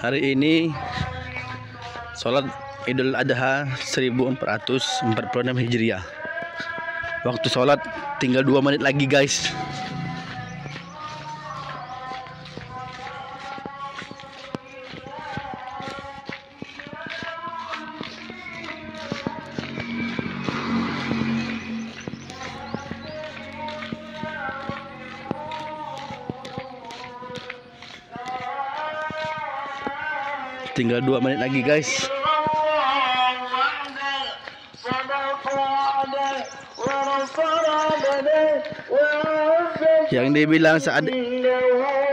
Hari ini sholat Idul Adha 1446 Hijriah. Waktu sholat tinggal 2 menit lagi, guys. Tinggal 2 menit lagi, guys. Yang dibilang saat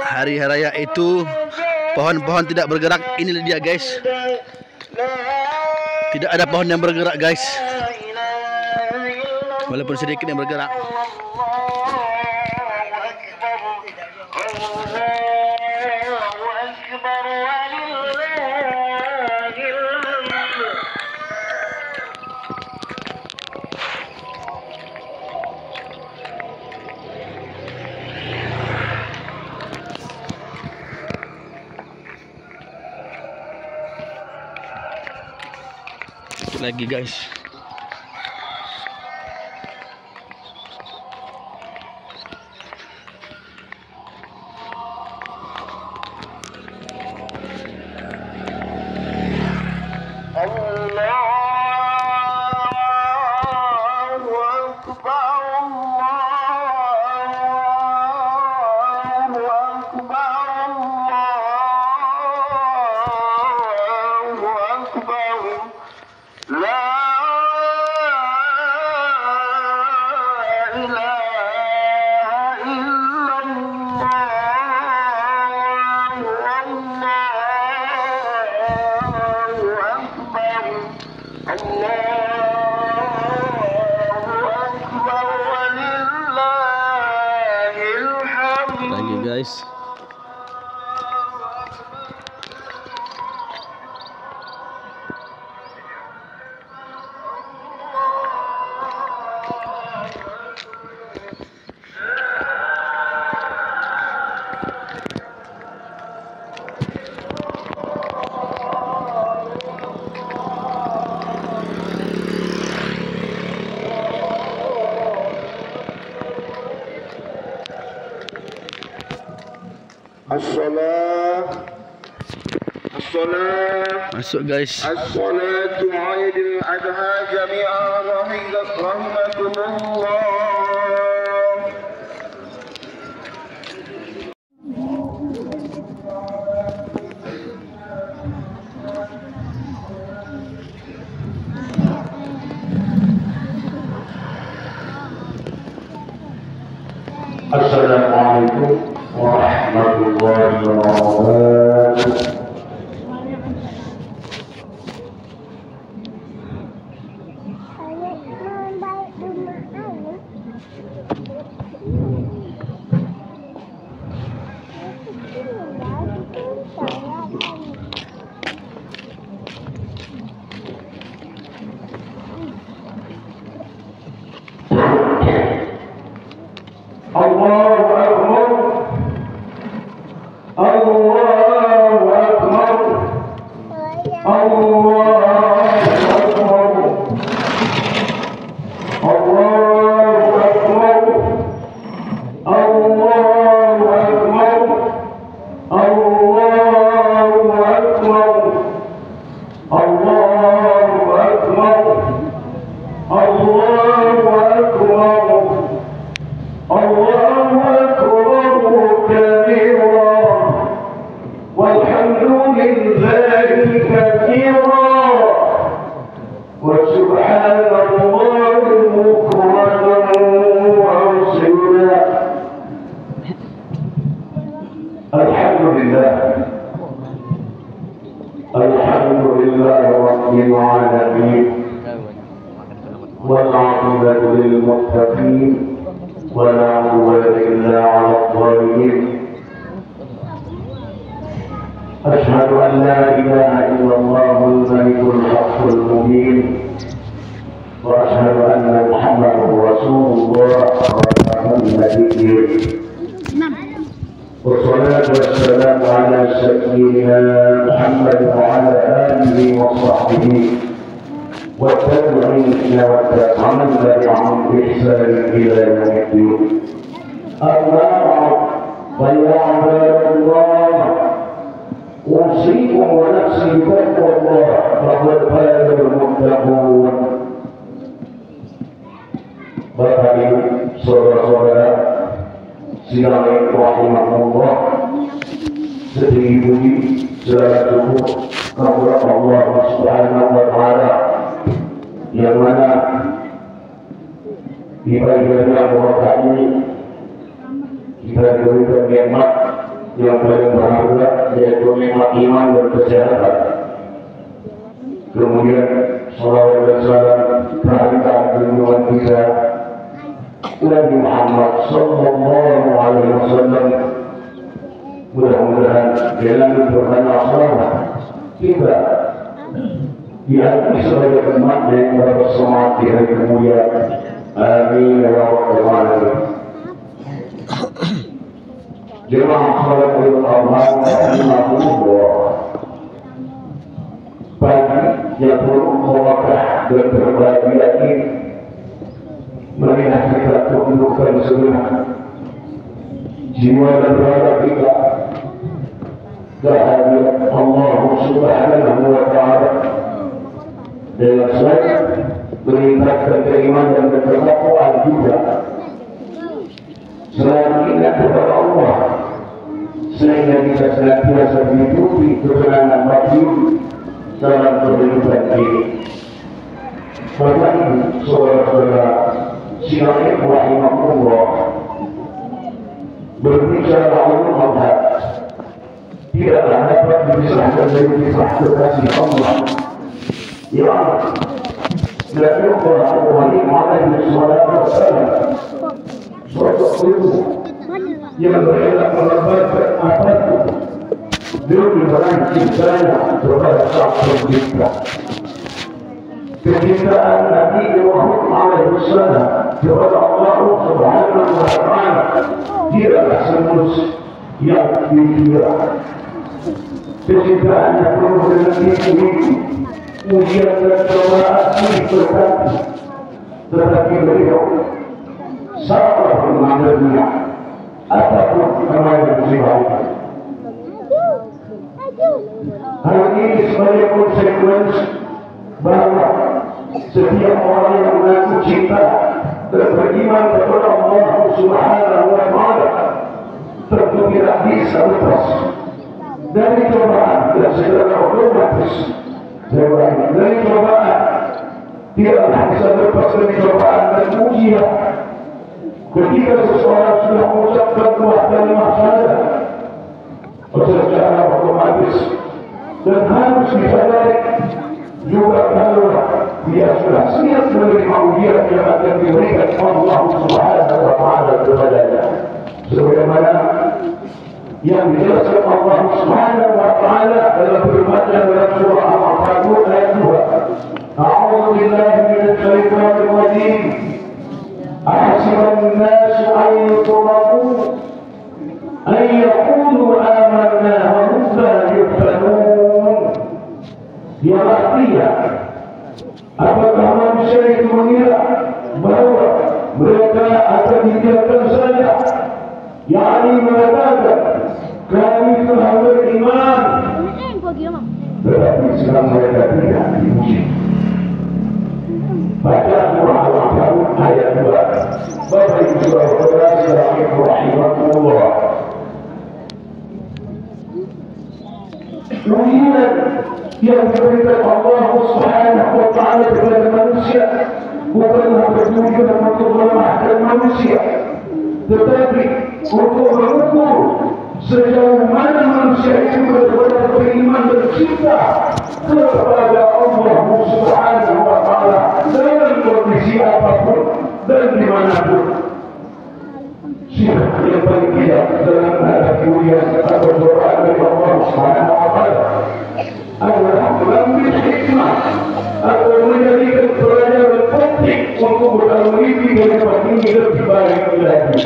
hari raya itu pohon-pohon tidak bergerak, ini dia, guys. Tidak ada pohon yang bergerak, guys. Walaupun sedikit yang bergerak. Lagi, guys. Lagi, guys. Masuk, guys. As-salatu Idul Adha jami'an rahimakumullah. Assalamualaikum warahmatullahi wabarakatuh. Allahu Akbar. Allahu Akbar. Allahu Akbar. Allahu Akbar. Allahu Akbar. Allahu Akbar. Allahu Akbar. Allahu Akbar. Allahu Akbar kabira walhamdulillahi katsira wa subhanallahi bukratan wa asila. Alhamdulillah. Alhamdulillah rabbil alamin. Wal 'aqibatu lil muttaqin. ولا عدوان إلا على الظالمين. أشهد أن لا إله إلا الله الملك الحق المبين، وأشهد أن محمدا رسول الله خاتم النبيين. والصلاة والسلام على سيدنا محمد وعلى آله وصحبه والتابعين ومن تبعهم بإحسان إلى يوم الدين. أما بعد فيا عباد الله أوصيكم ونفسي بتقوى الله فقد فاز المتقون. Bapak Ibu, saudara-saudara, sidang rahimahullah, setinggi-tinggi segala syukur kepada Allah Subhanahu wa Ta'ala yang mana di bagian Allah ini kita diberikan nikmat yang paling berharga, yaitu nikmat iman dan kesehatan. Kemudian salawat dan salam kehadiran junjungan kita Nabi Muhammad sallallahu alaihi wasallam. Mudah-mudahan dengan berkana salawat kita diakui sebagai umat yang bersemangat di hari kemuliaan. Amin ya rabbal alamin. Jemaah sholatul Arham rahimahullah. Pagi yang penuh barakah dan berbahagia ini melihat kita tundukkan segenap jiwa dan raga kita kehadirat Allah Subhanahu wa Ta'ala dengan saya meningkatkan keimanan dan ketakwaan juga. Selain ingat kepada Allah, sehingga kita senantiasa mengikuti kesenangan batin dalam kehidupan ini. Bapak Ibu, saudara-saudara, sidang rahimahullah, berbicara Allah tidaklah dapat dipisahkan dari kisah kekasih Allah yang dilakukan oleh Alaihi Wasallam. Sosok itu yang berelak menebarkan apapun demi meraih cintanya kepada sang pencipta. Kecintaan Nabi Muhammad alaihi wasallam kepada Allah Subhanahu wa Ta'ala tidaklah semulus yang dikira. Kecintaannya penuh dengan ujian dan cobaan berkati, tetapi beliau sabar menghadapinya apapun namanya musibah itu. Hal ini sebagai konsekuensi bahwa setiap orang yang mengaku cinta dan beriman kepada Allah Subhanahu wa Ta'ala tentu tidak bisa lepas dari cobaan dan segala otomatis dari cobaan tidak bisa lepas dari cobaan dan ujian. Ketika seseorang sudah mengucapkan dua kalimat syahadat secara otomatis dan harus disadari juga kalau dia sudah siap menerima ujian yang akan diberikan Allah Subhanahu wa Ta'ala kepadanya, sebagaimana yang dijelaskan Allah Subhanahu wa Ta'ala dalam firman-Nya dalam surah Al-Ankabut ayat 2. A'udzu billahi minasy syaithanir rajim. Ahasiban an-nasu an yutraku an yaqulu amanna wa hum la yuftanun. Yang artinya, apakah manusia itu mengira bahwa mereka akan dibiarkan saja, yakni mengatakan kami telah beriman, tetapi sedang mereka tidak diuji. Baca surah Al-Ankabut ayat 2. Bapak Ibu saudara rahimahullah, ujian yang diberikan Allah Subhanahu wa Ta'ala kepada manusia bukanlah bertujuan untuk melemahkan manusia, tetapi untuk mengukur sejauh mana manusia itu benar-benar beriman dan cinta kepada Allah Subhanahu wa Ta'ala dalam kondisi apapun dan dimanapun. Sikap yang paling bijak dalam menghadapi ujian atau cobaan dari Allah Subhanahu wa Ta'ala adalah mengambil hikmah atau menjadikan pelajaran penting untuk beralih dari tempat ini lebih baik lagi.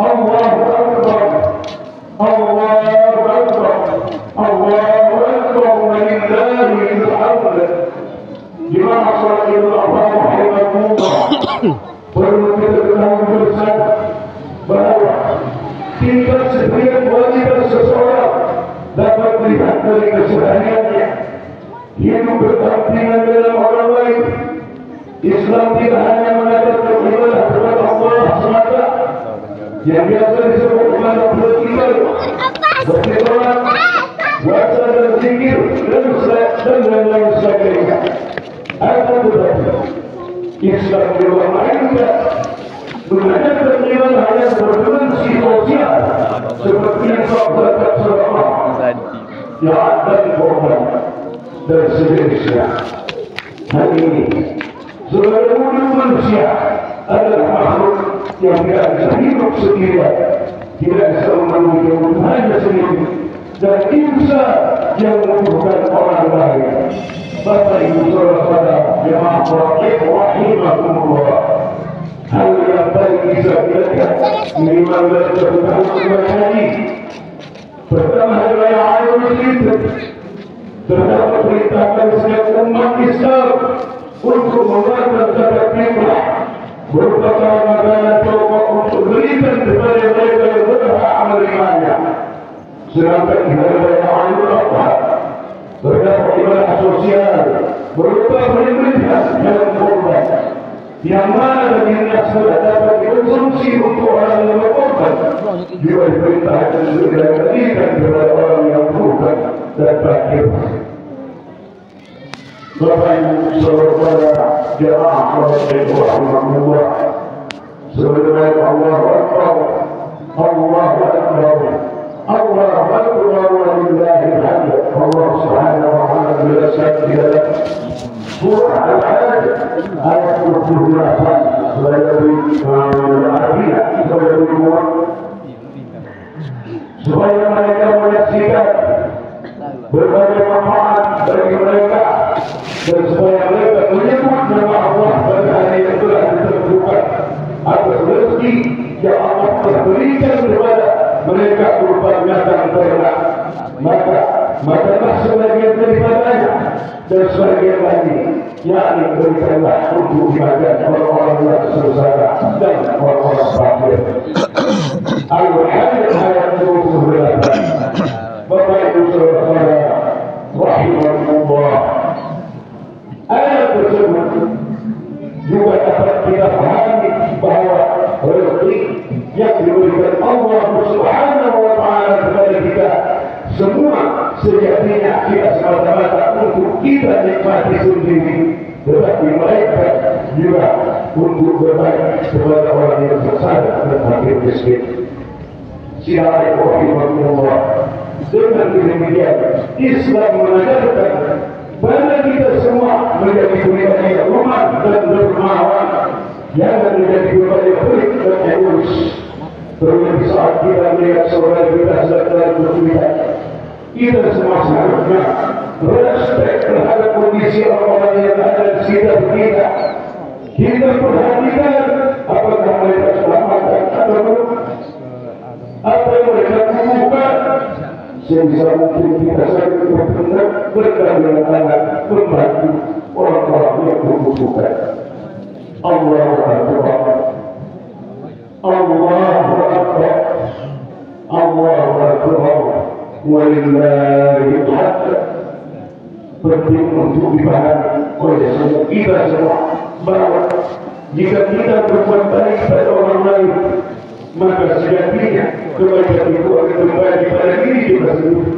Allahu Akbar. sholat Idul Adha rahimakumullah, perlu kita ketahui bersama bahwa tingkat setiap wanita seseorang dapat melihat dari kesehariannya hidup berdampingan dengan orang lain. Islam tidak hanya mengajarkan ibadah kepada Allah semata yang biasa disebut ibadah beribadah, bersolat, puasa dan zikir dan lain sebagainya. Akan tetapi Islam juga mengajarkan ibadah yang berdimensi sosial seperti yang zakat sedekah, jihad dan korban dan sejenisnya. Hari ini seluruh manusia adalah makhluk yang tidak bisa hidup sendirian, tidak bisa memenuhi kebutuhannya sendiri, dan insan yang membutuhkan orang lain. Bapak Ibu Saudara jemaah rahimakumullah, hal yang paling bisa kita lihat 15 tahun kemudian ini. Pertama hari raya Idul Fitri terdapat perintahkan setiap umat Islam untuk mengeluarkan zakat fitrah berupa makanan pokok untuk berikan kepada mereka yang berhak menerimanya. Sedangkan di hari raya Idul Adha terdapat ibadah sosial berupa penyembelihan dan korban, yang mana dagingnya sudah dapat dikonsumsi untuk orang yang berkorban, juga diperintahkan untuk diberikan kepada orang yang bukan dan fakir. Bapak Ibu Saudara jemaah rahimakumullah, sebagaimana Allahu Akbar, Allahu Akbar, Allahu Akbar walillahil hamd. Allah Subhanahu wa taala menjelaskan di dalam surah Al-Hajj ayat 28 supaya mereka menyaksikan berbagai manfaat bagi mereka dan supaya mereka menyebut nama Allah pada hari yang telah ditentukan atas rezeki yang Allah telah berikan kepada mereka berupa binatang ternak. Maka makanlah sebagian daripadanya dan sebagian lagi, yakni berikanlah untuk dimakan orang-orang yang sengsara dan orang-orang fakir. Al-Hajj ayat 28. Bapak Ibu Saudara rahimakumullah, ayat tersebut juga dapat kita pahami bahwa rezeki yang diberikan Allah Subhanahu wa taala kepada kita semua sejatinya tidak semata-mata untuk kita nikmati sendiri, tetapi mereka juga untuk berbagi kepada orang yang sengsara dan fakir miskin. Siapa rahimahullah, dengan demikian Islam mengajarkan pada kita semua menjadi pribadi yang umat dan dermawan, jangan menjadi pribadi pelit dan egois. Terlebih saat kita melihat saudara kita sedang berjuang, kita semua seharusnya respect terhadap kondisi orang-orang yang ada di sekitar kita. Kita perhatikan apakah mereka selamat atau belum, apa yang mereka butuhkan. Sebisa mungkin kita saling bergandengan tangan membantu orang-orang yang membutuhkan. Allahu Akbar, Allahu Akbar, Allahu Akbar, walillahil hamd. Penting untuk dipahami oleh semua kita semua bahwa jika kita berbuat baik pada orang lain, maka sejatinya kebaikan itu akan kembali pada diri kita sendiri.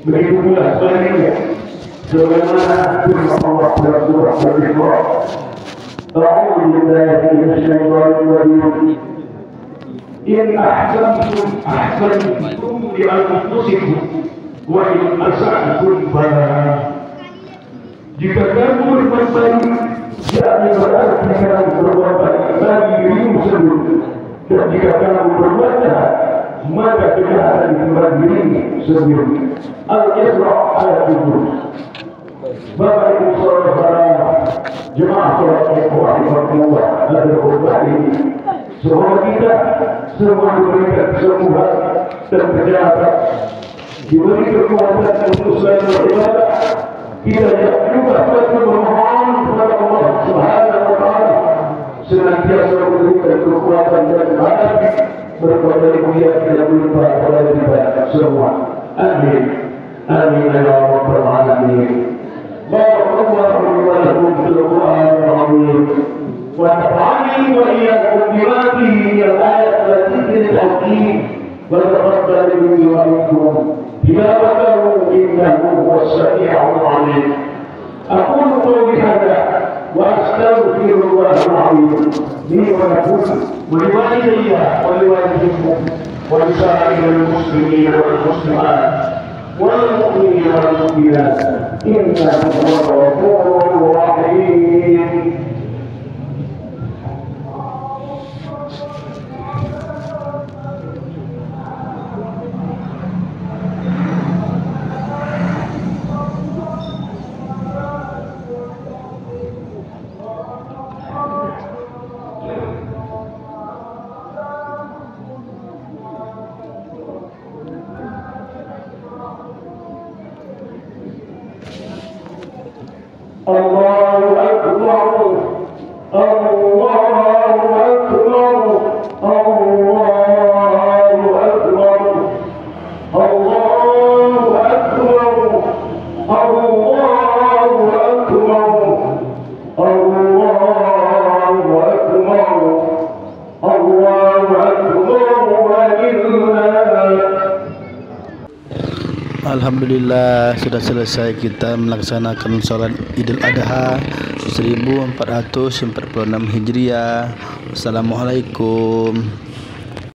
Begitu pula sebaliknya, sebagaimana firman Allah dalam surah Al-Isra, A'udzu billahi minasyaitonir rajim. In ahsantum ahsantum li anfusikum wa in asa'tum falaha. Jika kamu berbuat baik, yakni berarti kamu berbuat baik bagi dirimu sendiri. Dan jika kamu berbuat jahat, maka kejahatan kembali dirimu sendiri. Al-Isra ayat 7. Bapak Ibu Saudara jemaah salat rahimahumullah, ada khutbah ini semua kita semua diberikan kesembuhan dan kesehatan, diberi kekuatan untuk selalu beribadah. Kita juga patut memohon kepada Subhanahu wa Ta'ala senantiasa memberikan kekuatan dan menghadapi berbagai ujian yang berlimpah pada kita semua. Amin. Amin ya rabbal alamin. Barakallahu wa lakum fil Qur'anil azim. Wa nafa'ani wa iyyakum bima fihi min al-ayati wa dhikril hakim. Wa taqabbal minni wa minkum tilawatahu innahu huwas sami'ul 'alim. أقول قولي هذا وأستغفر الله العظيم لي ولكم ولوالدي ولوالديكم ولسائر المسلمين والمسلمات والمؤمنين والمؤمنات إنه هو الغفور الرحيم. الله أكبر الله أكبر الله أكبر الله أكبر الله أكبر الله أكبر الله أكبر ولله. Alhamdulillah, sudah selesai kita melaksanakan salat Idul Adha 1446 Hijriah. Wassalamualaikum.